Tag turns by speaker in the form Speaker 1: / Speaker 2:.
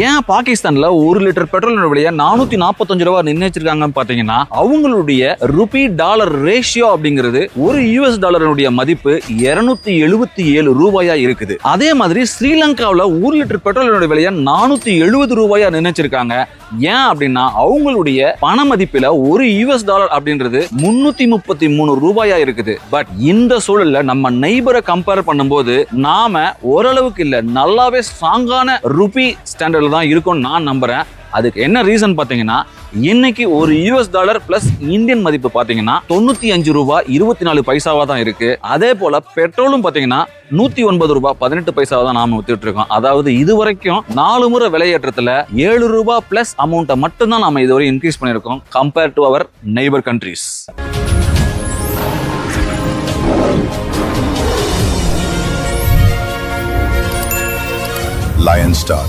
Speaker 1: ஏன் பாகிஸ்தான்ல 1 litre petrol விலையை 445 ரூபாய் நிர்ணயிச்சிருக்காங்கன்னு பாத்தீங்கன்னா அவங்களுடைய ருபி டாலர் ரேஷியோ அப்படிங்கிறது ஒரு யூஎஸ் டாலருடைய மதிப்பு 277 ரூபாயா இருக்குது. அதே மாதிரி ஸ்ரீலங்காவில் 1 லிட்டர் பெட்ரோல் விலையை 470 ரூபாயா நிர்ணயிச்சிருக்காங்க. ஏன் அப்படின்னா அவங்களுடைய பண மதிப்பில ஒரு யூஎஸ் டாலர் அப்படின்றது 333 ரூபாயா இருக்குது. பட் இந்த சூழல்ல நம்ம நெய்பரை கம்பேர் பண்ணும்போது நாம ஓரளவுக்கு இல்ல நல்லாவே ஸ்ட்ராங்கான ருபி ஸ்டாண்டர்ட்ல தான் இருக்கும்னு நான் நம்புறேன். அதுக்கு என்ன ரீசன் பாத்தீங்கன்னா இன்னைக்கு ஒரு யூஎஸ் டாலர் பிளஸ் இந்தியன் மதிப்பு பாத்தீங்கன்னா 95 ரூபாய் 24 பைசாவா தான் இருக்கு. அதே போல பெட்ரோலும் பாத்தீங்கன்னா 109 ரூபாய் 18 பைசாவா தான் நாம வித்துட்டு இருக்கோம். அதாவது இது வரைக்கும் 4 முறை விலையேற்றத்துல 7 ரூபாய் பிளஸ் அமௌண்ட்டை மட்டும் தான் நாம இதுவரை இன்க்ரீஸ் பண்ணிருக்கோம் compare to our neighbour countries.
Speaker 2: Lion Star.